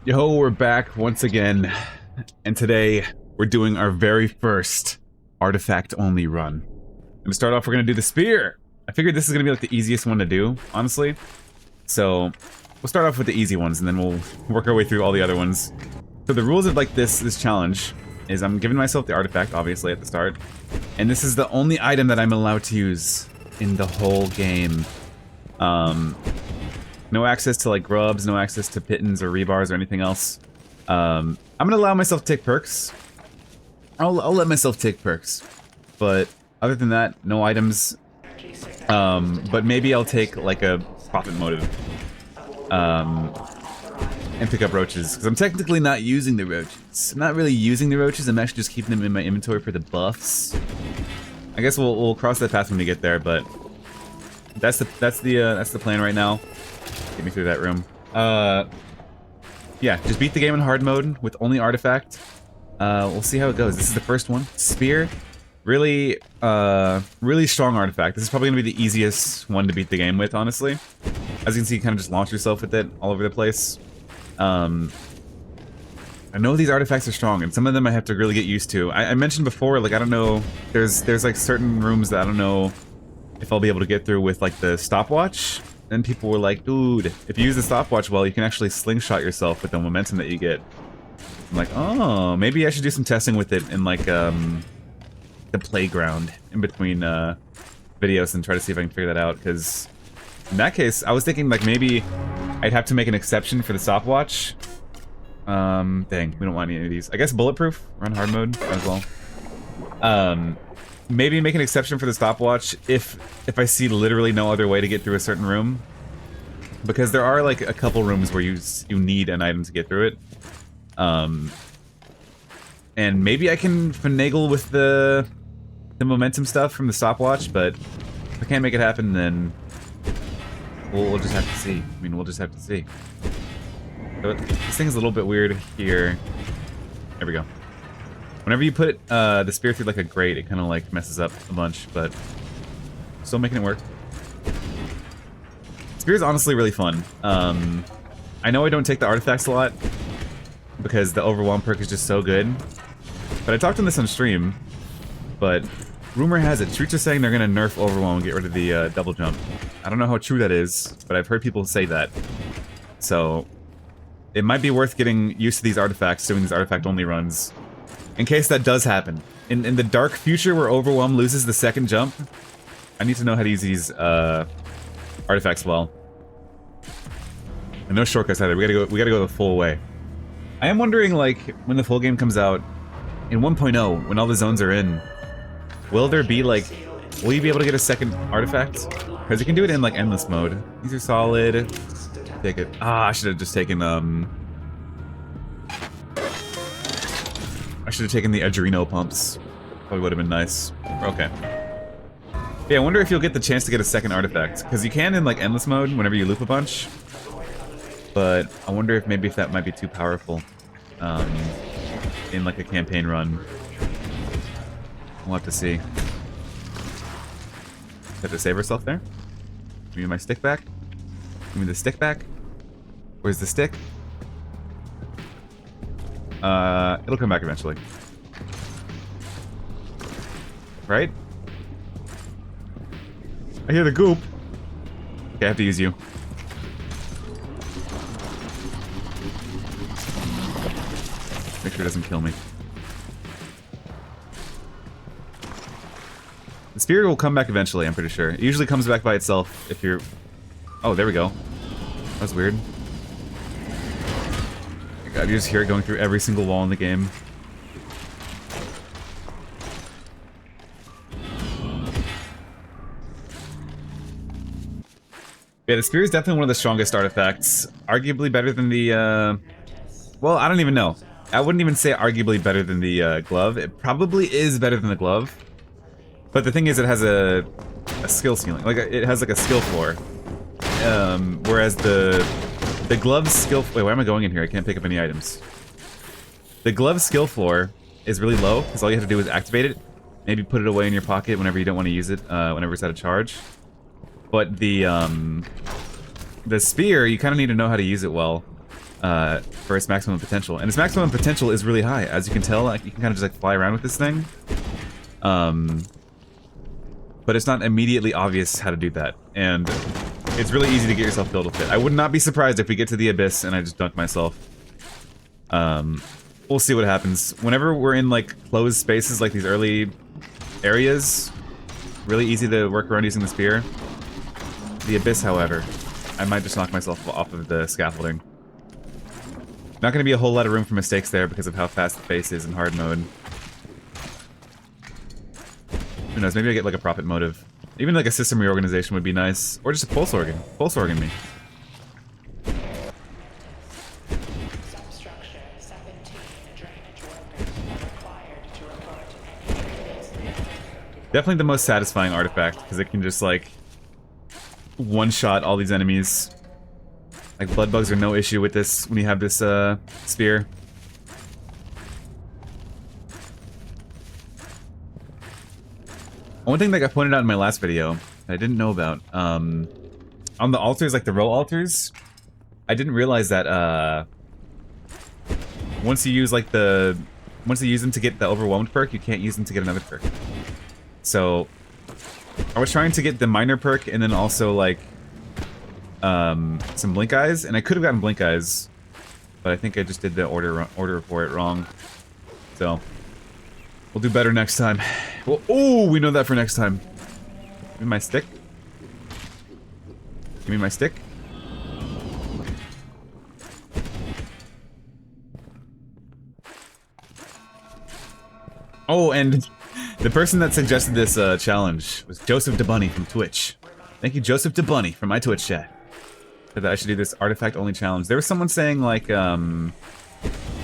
Yo, we're back once again, and today we're doing our very first artifact-only run. And to start off, we're gonna do the spear. I figured this is gonna be like the easiest one to do, honestly. So we'll start off with the easy ones, and then we'll work our way through all the other ones. So the rules of like this challenge is I'm giving myself the artifact, obviously, at the start, and this is the only item that I'm allowed to use in the whole game. No access to like grubs, no access to pittons or rebars or anything else. I'm gonna allow myself to take perks. I'll let myself take perks, but other than that, no items. But maybe I'll take like a profit motive, and pick up roaches because I'm technically not using the roaches. I'm not really using the roaches. I'm actually just keeping them in my inventory for the buffs. I guess we'll cross that path when we get there, but that's the plan right now. Get me through that room. Yeah, just beat the game in hard mode with only artifact. We'll see how it goes. This is the first one. Spear. Really, really strong artifact. This is probably gonna be the easiest one to beat the game with, honestly. As you can see, you kind of just launch yourself with it all over the place. I know these artifacts are strong, and some of them I have to really get used to. I mentioned before, like, I don't know, there's like certain rooms that I don't know if I'll be able to get through with like the stopwatch. Then people were like, dude, if you use the stopwatch well, you can actually slingshot yourself with the momentum that you get. I'm like, oh, maybe I should do some testing with it in like the playground in between videos and try to see if I can figure that out, because in that case, I was thinking like maybe I'd have to make an exception for the stopwatch. Dang, we don't want any of these. I guess bulletproof, run hard mode as well. Maybe make an exception for the stopwatch if I see literally no other way to get through a certain room, because there are like a couple rooms where you need an item to get through it. And maybe I can finagle with the momentum stuff from the stopwatch, but if I can't make it happen, then we'll just have to see. I mean, we'll just have to see. So this thing's a little bit weird here. There we go. Whenever you put the spear through like a grate, it kind of like messes up a bunch, but still making it work. Spear is honestly really fun. I know I don't take the artifacts a lot because the overwhelm perk is just so good, but I talked on this on stream, but rumor has it, streets are saying they're gonna nerf overwhelm and get rid of the double jump. I don't know how true that is, but I've heard people say that. So it might be worth getting used to these artifacts, doing these artifact only runs, in case that does happen. In the dark future where Overwhelm loses the second jump, I need to know how to use these artifacts well. And no shortcuts either. We gotta go the full way. I am wondering, like, when the full game comes out, in 1.0, when all the zones are in, will there be, like, will you be able to get a second artifact? Because you can do it in, like, endless mode. These are solid. Take it. Ah, I should have just taken, I should have taken the Adreno pumps. Probably would have been nice. Okay. Yeah, I wonder if you'll get the chance to get a second artifact. Because you can in, like, endless mode whenever you loop a bunch. But I wonder if maybe that might be too powerful. In, like, a campaign run. We'll have to see. Have to save herself there? Give me my stick back. Give me the stick back. Where's the stick? It'll come back eventually. Right? I hear the goop. Okay, I have to use you. Make sure it doesn't kill me. The spirit will come back eventually, I'm pretty sure. It usually comes back by itself if you're... Oh, there we go. That was weird. God, you just hear it going through every single wall in the game. Yeah, the spear is definitely one of the strongest artifacts. Arguably better than the, well, I don't even know. I wouldn't even say arguably better than the glove. It probably is better than the glove. But the thing is, it has a skill ceiling. Like, it has like a skill floor. Whereas the glove's skill... Wait, why am I going in here? I can't pick up any items. The glove's skill floor is really low, because all you have to do is activate it. Maybe put it away in your pocket whenever you don't want to use it, whenever it's out of charge. But the spear, you kind of need to know how to use it well. for its maximum potential. And its maximum potential is really high. As you can tell, like, you can kind of just like fly around with this thing. But it's not immediately obvious how to do that. And it's really easy to get yourself killed with it. I would not be surprised if we get to the abyss and I just dunk myself. We'll see what happens. Whenever we're in like closed spaces like these early areas, really easy to work around using the spear. The abyss, however, I might just knock myself off of the scaffolding. Not going to be a whole lot of room for mistakes there because of how fast the face is in hard mode. Who knows, maybe I get like a profit motive. Even like a system reorganization would be nice. Or just a pulse organ. Pulse organ me. Substructure 17 drainage workers are required to report any. Definitely the most satisfying artifact, because it can just like one-shot all these enemies. Like blood bugs are no issue with this when you have this spear. One thing that got pointed out in my last video that I didn't know about, on the altars, like the row altars, I didn't realize that once you use like once you use them to get the overwhelmed perk, you can't use them to get another perk. So I was trying to get the minor perk and then also like some blink eyes, and I could have gotten blink eyes, but I think I just did the order for it wrong. So we'll do better next time. Well, oh, we know that for next time. Give me my stick. Give me my stick. Oh, and the person that suggested this challenge was Joseph DeBunny from Twitch. Thank you, Joseph DeBunny, from my Twitch chat. Said that I should do this artifact-only challenge. There was someone saying, like, I'll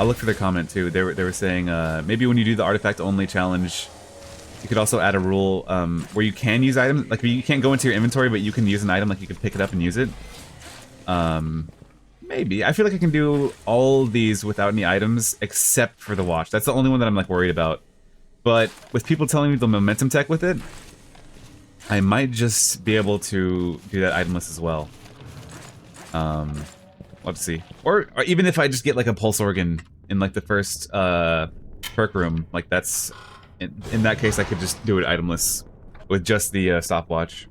look for their comment, too. They were saying, maybe when you do the artifact-only challenge, you could also add a rule where you can use items. Like, you can't go into your inventory, but you can use an item, like, you can pick it up and use it. Maybe. I feel like I can do all these without any items, except for the watch. That's the only one that I'm, like, worried about. But with people telling me the momentum tech with it, I might just be able to do that itemless as well. Let's see. Or even if I just get like a pulse organ in like the first perk room, like that's in that case I could just do it itemless with just the stopwatch.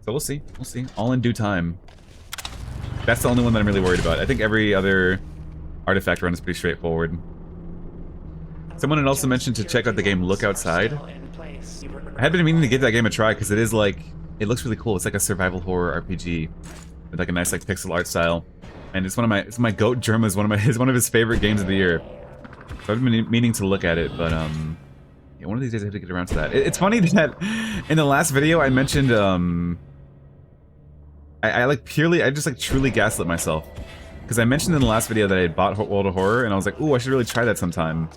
So we'll see. We'll see. All in due time. That's the only one that I'm really worried about. I think every other artifact run is pretty straightforward. Someone had also mentioned to check out the game Look Outside. I had been meaning to give that game a try because it is like, it looks really cool. It's like a survival horror RPG with like a nice like pixel art style, and it's my goat. Germa is one of his favorite games of the year. So I've been meaning to look at it, but yeah, one of these days I have to get around to that. It's funny that in the last video I mentioned I just like truly gaslit myself because I mentioned in the last video that I had bought World of Horror and I was like, ooh, I should really try that sometime.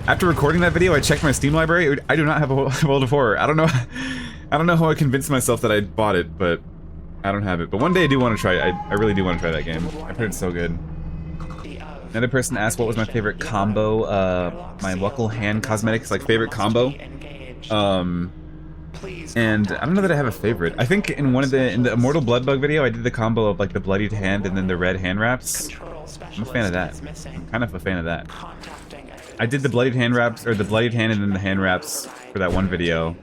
After recording that video, I checked my Steam library. I do not have a World of Horror. I don't know how I convinced myself that I bought it, but I don't have it. But one day I do want to try it. I really do want to try that game. I've heard it's so good. Another person asked what was my favorite combo. My WhiteKnuckle hand cosmetics, like favorite combo. And I don't know that I have a favorite. I think in the Immortal Bloodbug video, I did the combo of like the bloodied hand and then the red hand wraps. I'm a fan of that. I'm kind of a fan of that. I did the bloodied hand wraps, or the bloodied hand and then the hand wraps for that one video.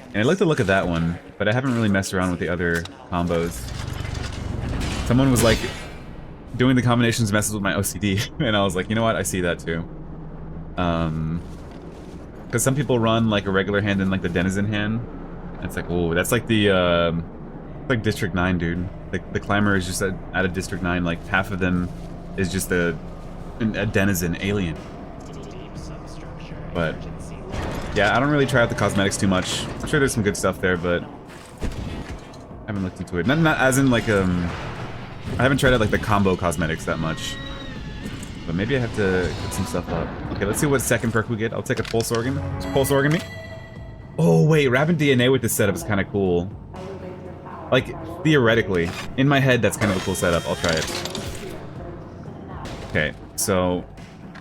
And I like the look of that one, but I haven't really messed around with the other combos. Someone was like, doing the combinations messes with my OCD, and I was like, you know what, I see that too. Because some people run like a regular hand and like the denizen hand. And it's like, oh, that's like the, like District 9, dude. The climber is just out of District 9, like half of them is just a denizen alien. But yeah, I don't really try out the cosmetics too much. I'm sure there's some good stuff there, but I haven't looked into it. Not as in like I haven't tried out like the combo cosmetics that much. But maybe I have to get some stuff up. Okay, let's see what second perk we get. I'll take a pulse organ. Just pulse organ me. Oh wait, Rapid DNA with this setup is kind of cool. Like theoretically, in my head, that's kind of a cool setup. I'll try it. Okay, so.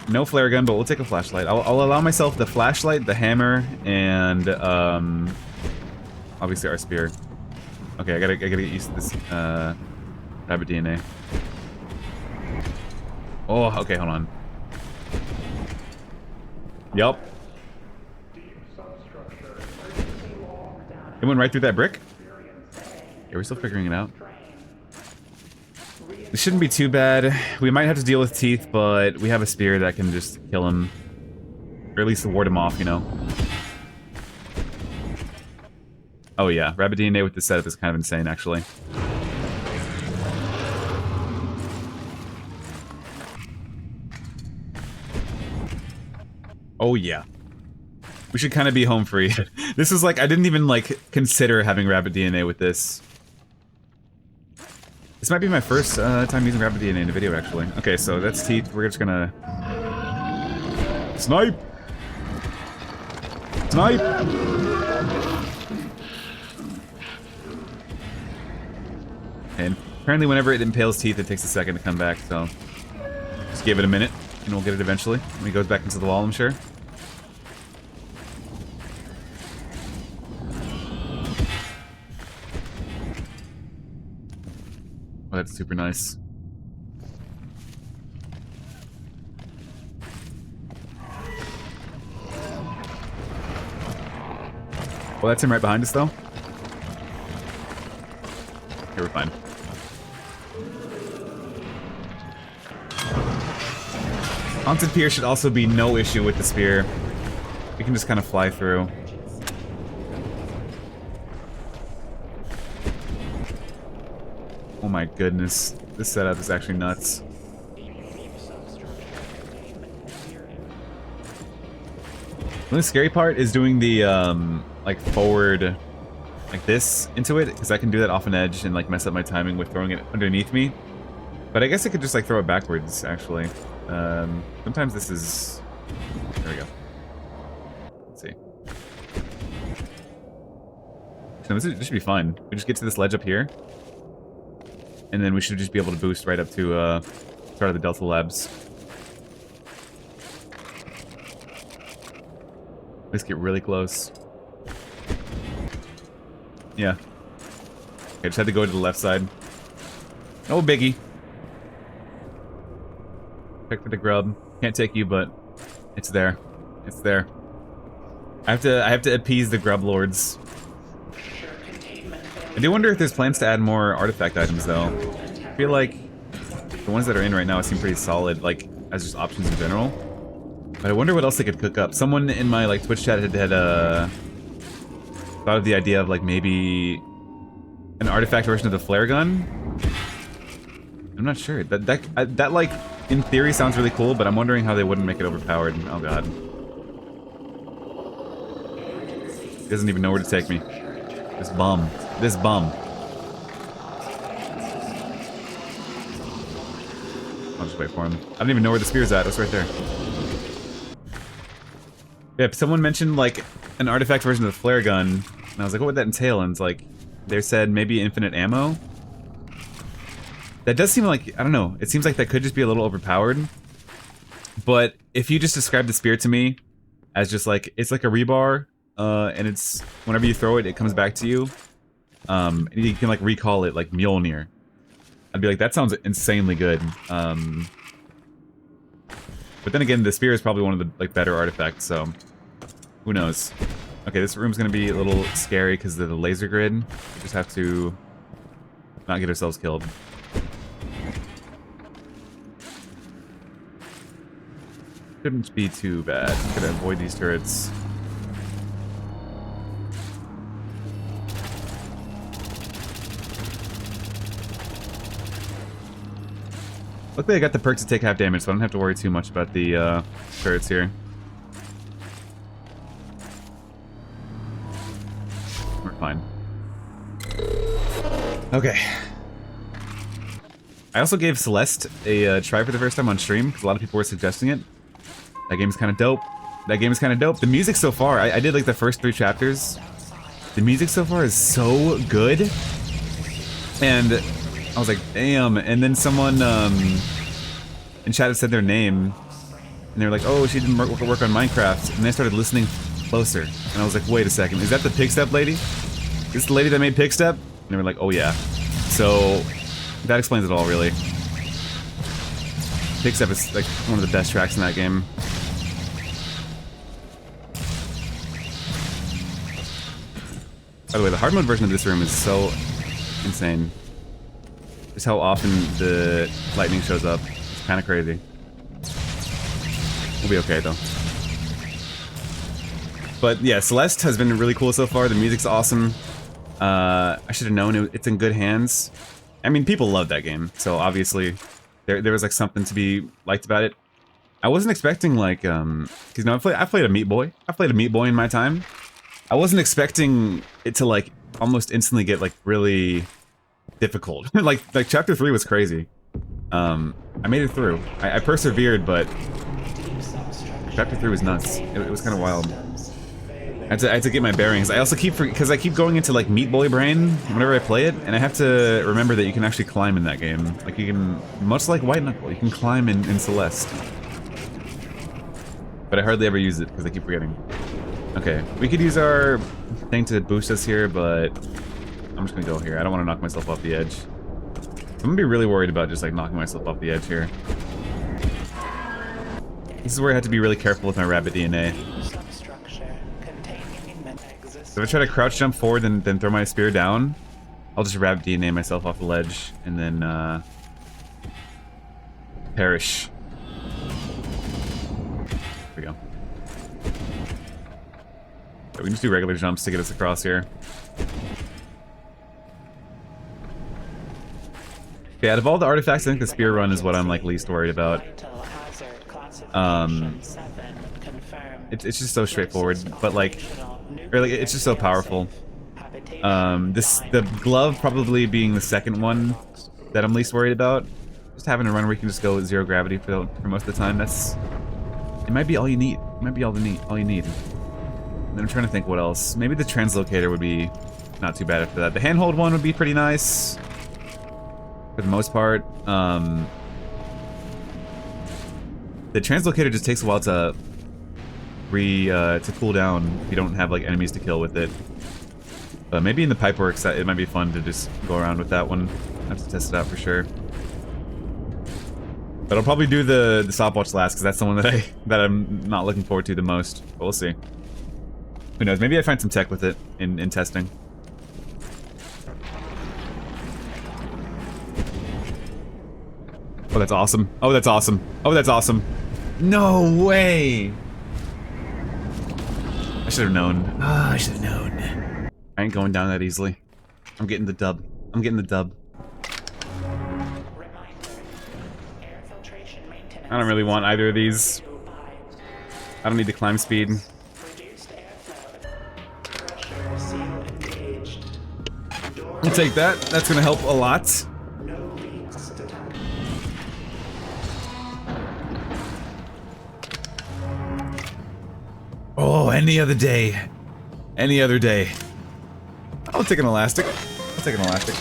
No flare gun, but we'll take a flashlight. I'll allow myself the flashlight, the hammer, and obviously our spear. Okay, I gotta get used to this rabbit DNA. Oh, okay, hold on. Yup. It went right through that brick? Yeah, we're still figuring it out. This shouldn't be too bad. We might have to deal with teeth, but we have a spear that can just kill him. Or at least ward him off, you know? Oh yeah, Rabbit DNA with this setup is kind of insane, actually. Oh yeah. We should kind of be home free. This is like, I didn't even like consider having Rabbit DNA with this. This might be my first time using Rabbit DNA in a video, actually. Okay, so that's teeth. We're just gonna... Snipe! Snipe! And apparently whenever it impales teeth, it takes a second to come back, so... Just give it a minute, and we'll get it eventually. When he goes back into the wall, I'm sure. Oh, that's super nice. Well, that's him right behind us, though. Okay, we're fine. Haunted Pier should also be no issue with the spear. We can just kind of fly through. Oh my goodness. This setup is actually nuts. The only scary part is doing the, like, forward, like this into it, because I can do that off an edge and, like, mess up my timing with throwing it underneath me. But I guess I could just, like, throw it backwards, actually. Sometimes this is... There we go. Let's see. No, this should be fine. We just get to this ledge up here. And then we should just be able to boost right up to, start of the Delta Labs. Let's get really close. Yeah. Okay, just had to go to the left side. No biggie. Check for the grub. Can't take you, but it's there. It's there. I have to appease the grub lords. I do wonder if there's plans to add more artifact items, though. I feel like the ones that are in right now seem pretty solid, like, as just options in general. But I wonder what else they could cook up. Someone in my, like, Twitch chat had thought of the idea of, like, maybe an artifact version of the flare gun. I'm not sure. That like, in theory sounds really cool, but I'm wondering how they wouldn't make it overpowered. Oh god. He doesn't even know where to take me. This bum. This bum. I'll just wait for him. I don't even know where the spear's at. It's right there. Yep, someone mentioned, like, an artifact version of the flare gun, and I was like, what would that entail? And it's like, they said maybe infinite ammo? That does seem like, I don't know, it seems like that could just be a little overpowered. But if you just describe the spear to me as just like, it's like a rebar, and it's, whenever you throw it, it comes back to you. And you can, like, recall it like Mjolnir. I'd be like, that sounds insanely good. But then again, the spear is probably one of the, like, better artifacts, so who knows. Okay, this room's gonna be a little scary because of the laser grid. We just have to not get ourselves killed. Shouldn't be too bad. I'm gonna avoid these turrets. Luckily I got the perk to take half damage, so I don't have to worry too much about the turrets here. We're fine. Okay. I also gave Celeste a try for the first time on stream, because a lot of people were suggesting it. That game's kind of dope. That game is kind of dope. The music so far, I did like the first 3 chapters. The music so far is so good. And I was like, damn. And then someone in chat had said their name. And they were like, oh, she didn't work on Minecraft. And I started listening closer. And I was like, wait a second. Is that the Pigstep lady? Is this the lady that made Pigstep? And they were like, oh yeah. So that explains it all, really. Pickstep is like one of the best tracks in that game. By the way, the hard mode version of this room is so insane. Just how often the lightning shows up. It's kind of crazy. We'll be okay though. But yeah, Celeste has been really cool so far. The music's awesome. I should have known it's in good hands. I mean, people love that game, so obviously there was like something to be liked about it. I wasn't expecting like because you know I played a Meat Boy. I played a Meat Boy in my time. I wasn't expecting it to like almost instantly get like really difficult. like chapter 3 was crazy. I made it through. I persevered, but chapter 3 was nuts. It was kind of wild. I had to get my bearings. I also because I keep going into like Meat Boy brain whenever I play it, and I have to remember that you can actually climb in that game. Like you can, much like WhiteKnuckle, you can climb in Celeste. But I hardly ever use it because I keep forgetting. Okay, we could use our thing to boost us here, but I'm just gonna go here. I don't want to knock myself off the edge. I'm gonna be really worried about just like knocking myself off the edge here. This is where I have to be really careful with my rabbit DNA. So if I try to crouch jump forward and then throw my spear down, I'll just rabbit DNA myself off the ledge and then perish. There we go. So we can just do regular jumps to get us across here. Okay, out of all the artifacts, I think the spear run is what I'm like least worried about. It's just so straightforward, but like, really, it's just so powerful. The glove probably being the second one that I'm least worried about. Just having a run where you can just go with 0 gravity for most of the time. It might be all you need. It might be all you need. And then I'm trying to think what else. Maybe the translocator would be not too bad after that. The handhold one would be pretty nice for the most part. The translocator just takes a while to cool down if you don't have like enemies to kill with it. But maybe in the pipeworks it might be fun to just go around with that one. I have to test it out for sure. But I'll probably do the stopwatch last because that's the one that I'm not looking forward to the most. But we'll see. Who knows? Maybe I find some tech with it in testing. Oh, that's awesome. Oh, that's awesome. Oh, that's awesome. No way! I should have known. Ah, I should have known. I ain't going down that easily. I'm getting the dub. I'm getting the dub. I don't really want either of these. I don't need the climb speed. I'll take that. That's gonna help a lot. Oh, any other day. Any other day. I'll take an elastic. I'll take an elastic.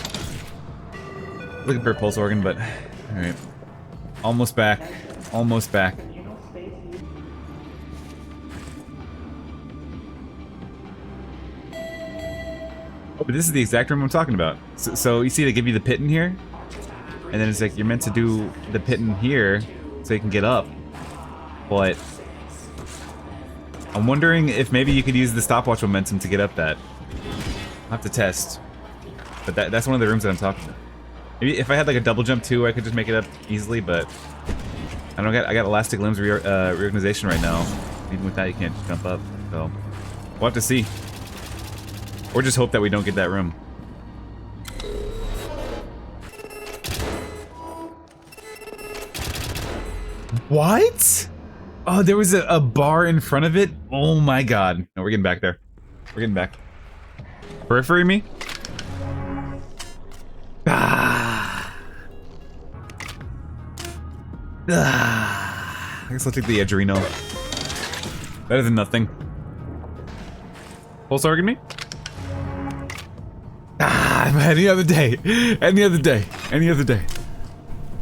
Looking for a pulse organ, but... Alright. Almost back. Almost back. Oh, but this is the exact room I'm talking about. So you see they give you the pit in here? And then it's like, you're meant to do the pit in here so you can get up. But... I'm wondering if maybe you could use the stopwatch momentum to get up that. I'll have to test. But that's one of the rooms that I'm talking about. Maybe if I had like a double jump too, I could just make it up easily, but... I got elastic limbs reorganization right now. Even with that, you can't just jump up, so... We'll have to see. Or just hope that we don't get that room. What? Oh, there was a bar in front of it? Oh my god. No, we're getting back there. We're getting back. Periphery me? Ah. Ah. I guess I'll take the Edgerino. Better than nothing. Pulse organ me? Ah, any other day. Any other day. Any other day.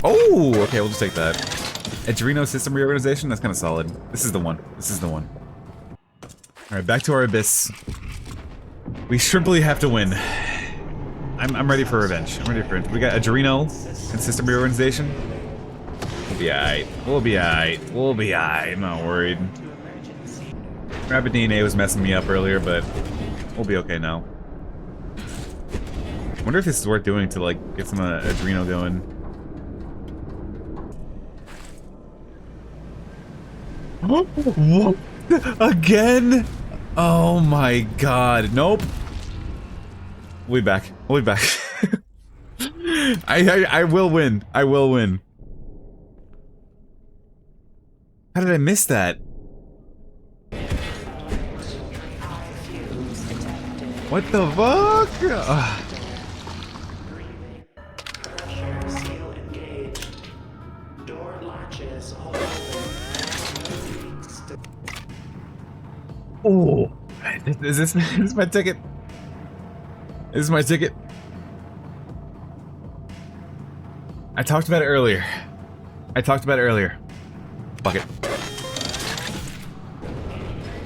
Oh, okay, we'll just take that. Edgerino system reorganization? That's kind of solid. This is the one. This is the one. Alright, back to our abyss. We simply have to win. I'm ready for revenge. I'm ready for revenge. We got Edgerino and system reorganization. be alright. We'll be alright. We'll be alright. I'm not worried. Rapid DNA was messing me up earlier, but we'll be okay now. I wonder if this is worth doing to, like, get some adrenal going. What? Again? Oh my god. Nope. We'll be back. We'll be back. I will win. I will win. How did I miss that? What the fuck? Ugh. Pressure seal engaged. Door latches open. Oh, is this my ticket? This is my ticket. I talked about it earlier. Fuck it.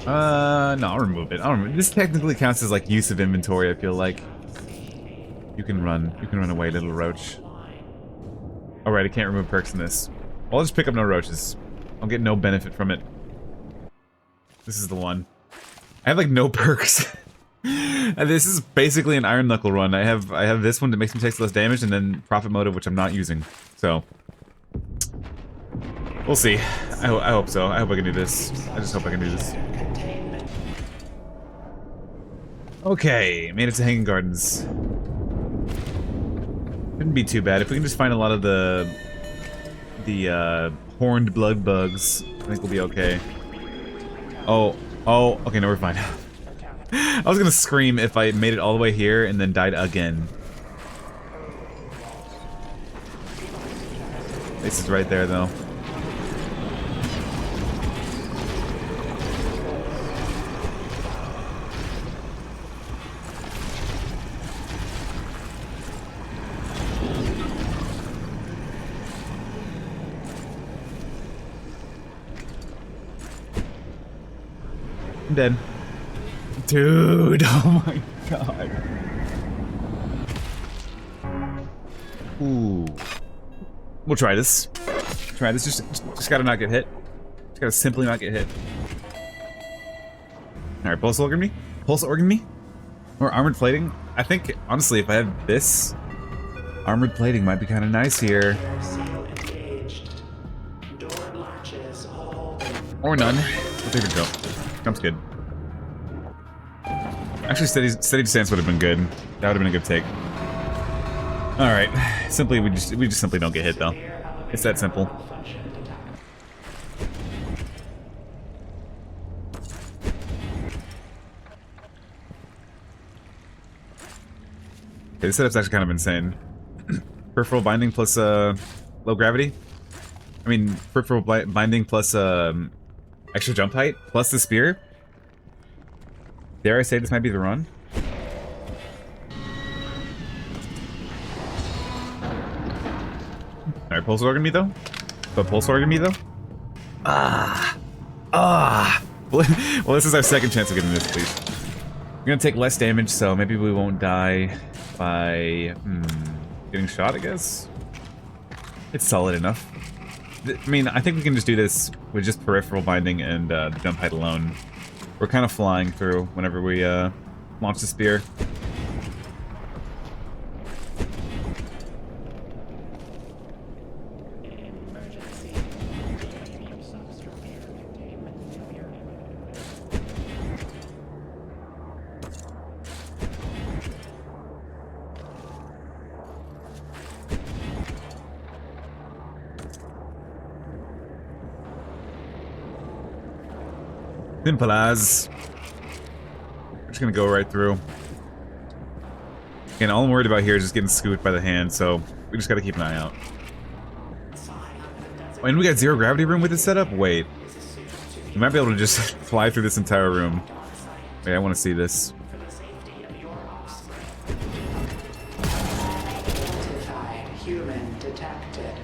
No, I'll remove it. This technically counts as like use of inventory. I feel like you can run away, little roach. All right, I can't remove perks in this. Well, I'll just pick up no roaches. I'll get no benefit from it. This is the one. I have like no perks. This is basically an Iron Knuckle run. I have this one that makes me take less damage, and then Profit Motive, which I'm not using. So we'll see. I hope so. I hope I can do this. I just hope I can do this. Okay, made it to Hanging Gardens. Couldn't be too bad if we can just find a lot of the horned blood bugs. I think we'll be okay. Oh, okay, no, we're fine. I was gonna scream if I made it all the way here and then died again. This is right there, though. I'm dead. Dude, oh my god. Ooh. We'll try this. Just gotta not get hit. Just gotta simply not get hit. Alright, pulse organ me? Pulse organ me? Or armored plating? I think, honestly, if I have this, armored plating might be kind of nice here. Or none. We'll take a go. Jump's good. Actually, steady stance would have been good. That would have been a good take. All right, simply we just simply don't get hit though. It's that simple. Okay, this setup's actually kind of insane. Peripheral binding plus low gravity. I mean, peripheral binding plus extra jump height plus the spear. Dare I say this might be the run? Alright, pulse organ me though? But pulse organ me though? Well, this is our second chance of getting this, please. We're gonna take less damage, so maybe we won't die by getting shot, I guess. It's solid enough. I mean, I think we can just do this with just peripheral binding and the jump height alone. We're kind of flying through whenever we launch the spear. Simple as. We're just gonna go right through. Again, all I'm worried about here is just getting scooped by the hand, so we just gotta keep an eye out. Oh, and we got zero gravity room with this setup? Wait. We might be able to just fly through this entire room. Wait, I want to see this. Identified human detected.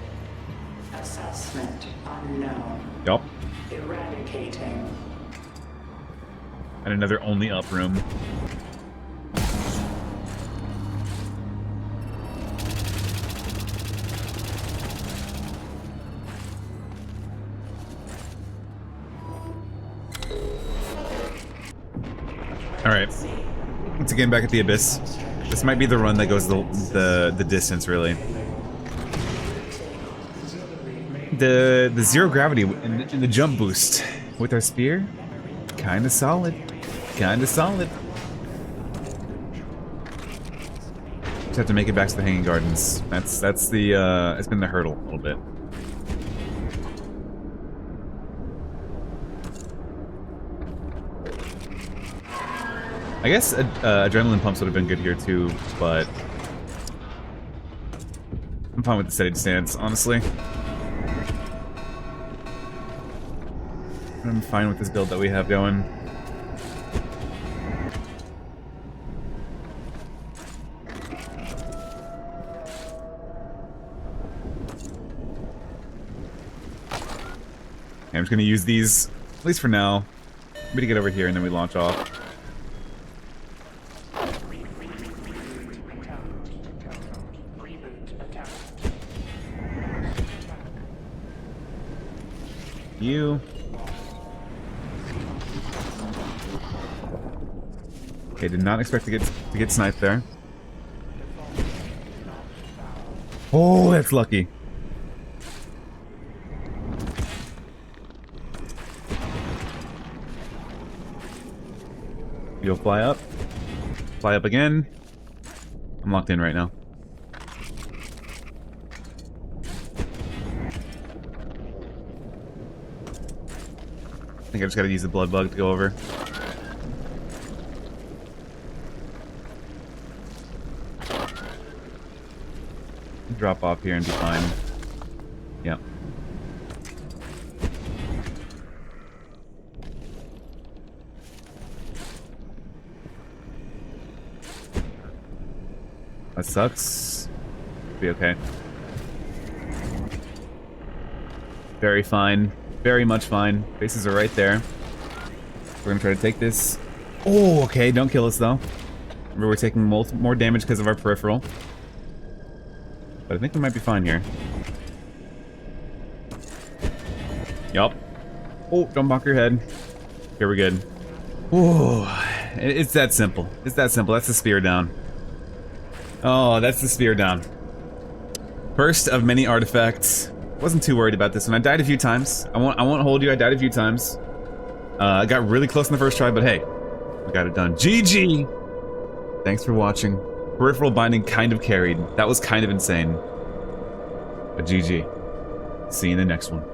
Assessment unknown. Yup. Eradicating. And another only up room. Alright. Once again, back at the Abyss. This might be the run that goes the distance, really. The zero gravity and the jump boost with our spear, kinda solid. Kinda solid. Just have to make it back to the Hanging Gardens. That's the it's been the hurdle a little bit. I guess adrenaline pumps would have been good here too, but I'm fine with the steady stance, honestly. I'm fine with this build that we have going. Okay, I'm just gonna use these, at least for now. Maybe to get over here and then we launch off. You. Okay, did not expect to get sniped there. Oh, that's lucky. You'll fly up. Fly up again. I'm locked in right now. I think I just gotta use the blood bug to go over. Drop off here and be fine. Yeah. That sucks. Be okay. Very fine. Very much fine. Bases are right there. We're gonna try to take this. Oh, okay. Don't kill us, though. Remember, we're taking more damage because of our peripheral. But I think we might be fine here. Yup. Oh, don't bonk your head. Here, we're good. Ooh. It's that simple. It's that simple. That's the spear down. Oh, that's the spear down. First of many artifacts. Wasn't too worried about this one. I died a few times. I won't hold you. I died a few times. I got really close in the first try, but hey, we got it done. GG! Thanks for watching. Peripheral binding kind of carried. That was kind of insane. But GG. See you in the next one.